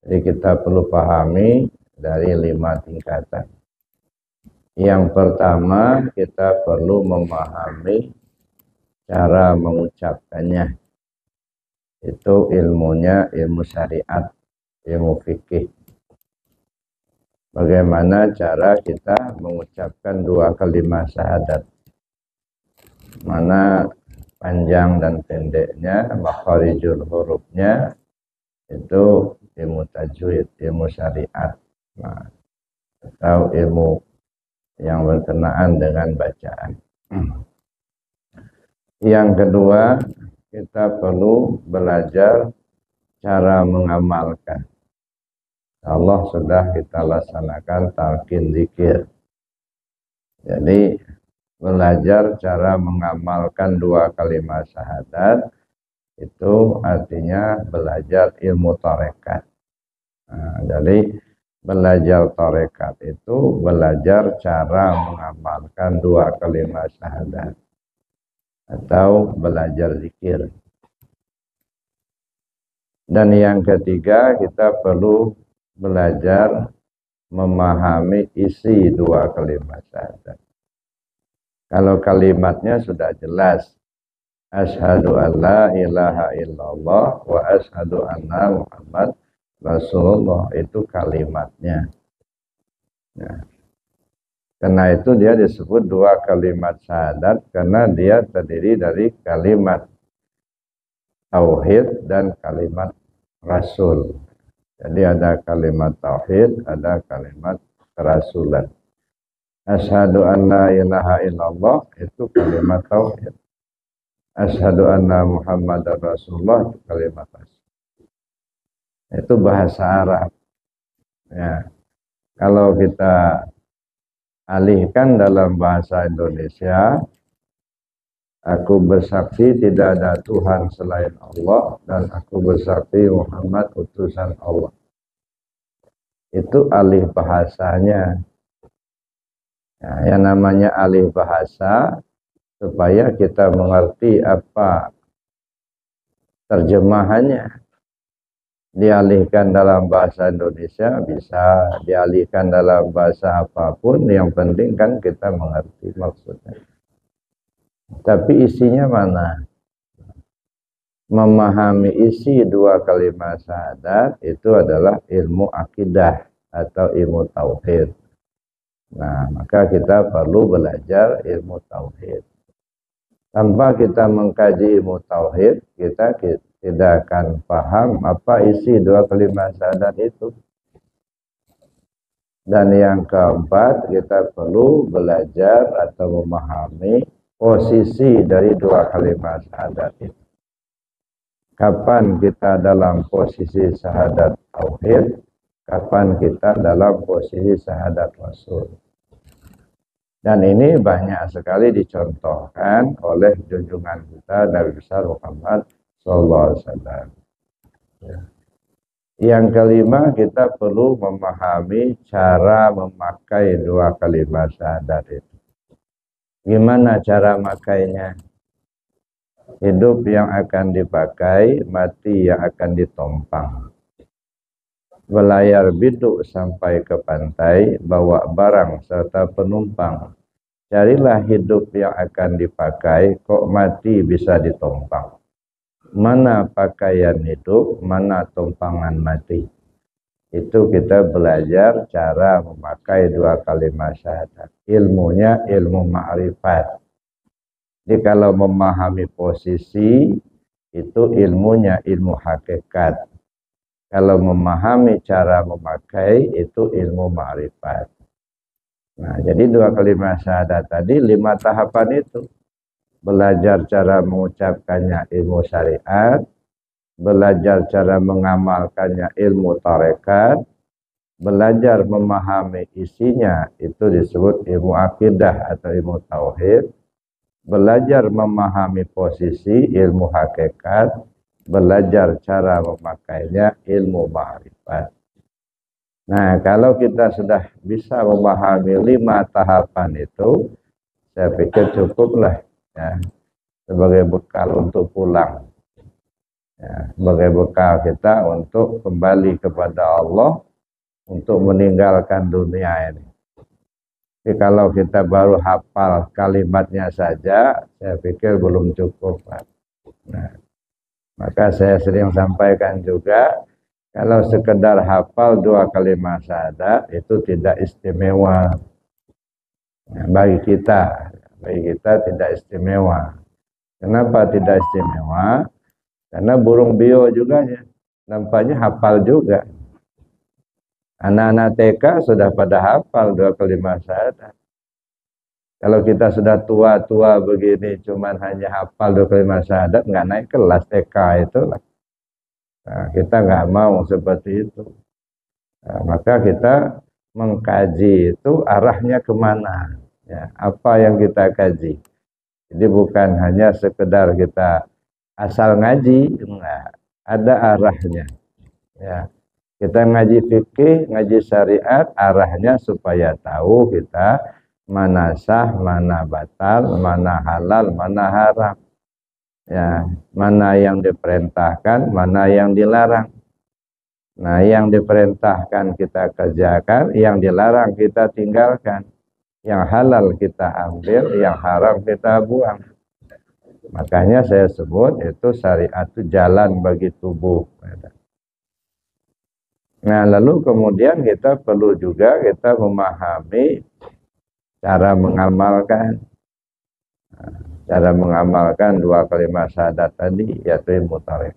Jadi kita perlu pahami dari 5 tingkatan. Yang pertama, kita perlu memahami cara mengucapkannya. Itu ilmunya, ilmu syariat, ilmu fikih. Bagaimana cara kita mengucapkan 2 kalimat syahadat. Mana panjang dan pendeknya, makharijul hurufnya, itu ilmu tajwid, ilmu syariat. Nah, atau ilmu yang berkenaan dengan bacaan. Yang kedua, kita perlu belajar cara mengamalkan. Allah sudah kita laksanakan talqin zikir. Jadi belajar cara mengamalkan 2 kalimat syahadat itu artinya belajar ilmu tarekat. Nah, jadi belajar tarekat itu belajar cara mengamalkan 2 kalimat syahadat atau belajar zikir. Dan yang ketiga, kita perlu belajar memahami isi 2 kalimat syahadat. Kalau kalimatnya sudah jelas, asyhadu an la ilaha illallah wa asyhadu anna Muhammad Rasulullah, itu kalimatnya. Nah, karena itu dia disebut 2 kalimat syahadat, karena dia terdiri dari kalimat tauhid dan kalimat rasul. Jadi ada kalimat tauhid, ada kalimat kerasulan. Asyhadu an la ilaha illallah itu kalimat tauhid. Asyhadu anna Muhammadar Rasulullah itu kalimat rasul. Itu bahasa Arab. Ya. Kalau kita alihkan dalam bahasa Indonesia, aku bersaksi tidak ada Tuhan selain Allah dan aku bersaksi Muhammad utusan Allah. Itu alih bahasanya. Nah, yang namanya alih bahasa supaya kita mengerti apa terjemahannya. Dialihkan dalam bahasa Indonesia bisa, dialihkan dalam bahasa apapun, yang penting kan kita mengerti maksudnya. Tapi isinya mana? Memahami isi 2 kalimat syahadat itu adalah ilmu akidah atau ilmu tauhid. Nah, maka kita perlu belajar ilmu tauhid. Tanpa kita mengkaji ilmu tauhid, kita tidak akan paham apa isi 2 kalimat syahadat itu. Dan yang keempat, kita perlu belajar atau memahami posisi dari 2 kalimat syahadat itu. Kapan kita dalam posisi syahadat tauhid, kapan kita dalam posisi syahadat rasul. Dan ini banyak sekali dicontohkan oleh junjungan kita Nabi besar Muhammad SAW. Ya. Yang kelima, kita perlu memahami cara memakai 2 kalimat syahadat itu. Gimana cara makainya? Hidup yang akan dipakai, mati yang akan ditompang. Belayar biduk sampai ke pantai, bawa barang serta penumpang. Carilah hidup yang akan dipakai, kok mati bisa ditompang. Mana pakaian hidup, mana tumpangan mati. Itu kita belajar cara memakai 2 kalimat syahadat. Ilmunya ilmu ma'rifat. Jadi kalau memahami posisi, itu ilmunya ilmu hakikat. Kalau memahami cara memakai, itu ilmu ma'rifat. Nah, jadi 2 kalimat syahadat tadi 5 tahapan itu. Belajar cara mengucapkannya ilmu syariat, belajar cara mengamalkannya ilmu tarekat, belajar memahami isinya itu disebut ilmu akidah atau ilmu tauhid, belajar memahami posisi ilmu hakikat, belajar cara memakainya ilmu ma'rifat. Nah, kalau kita sudah bisa memahami 5 tahapan itu, saya pikir cukuplah ya, sebagai bekal untuk pulang. Ya, sebagai bekal kita untuk kembali kepada Allah, untuk meninggalkan dunia ini. Tapi kalau kita baru hafal kalimatnya saja, saya pikir belum cukup. Nah, maka saya sering sampaikan juga, kalau sekedar hafal 2 kalimat syahadat itu tidak istimewa. Nah, bagi kita tidak istimewa. Kenapa tidak istimewa? Karena burung beo juga ya, nampaknya hafal juga. Anak-anak TK sudah pada hafal 2 kalimat syahadat. Kalau kita sudah tua-tua begini, cuman hanya hafal 2 kalimat syahadat, nggak naik kelas TK itu. Nah, kita nggak mau seperti itu. Nah, maka kita mengkaji itu arahnya kemana? Ya, apa yang kita kaji? Jadi bukan hanya sekedar kita asal ngaji, enggak. Ada arahnya. Ya, kita ngaji fikih, ngaji syariat, arahnya supaya tahu kita mana sah, mana batal, mana halal, mana haram. Ya, mana yang diperintahkan, mana yang dilarang. Nah, yang diperintahkan kita kerjakan, yang dilarang kita tinggalkan. Yang halal kita ambil, yang haram kita buang. Makanya saya sebut itu syariat itu jalan bagi tubuh. Nah, lalu kemudian kita perlu juga kita memahami cara mengamalkan. Cara mengamalkan 2 kalimat syahadat tadi, yaitu ilmu tarekat.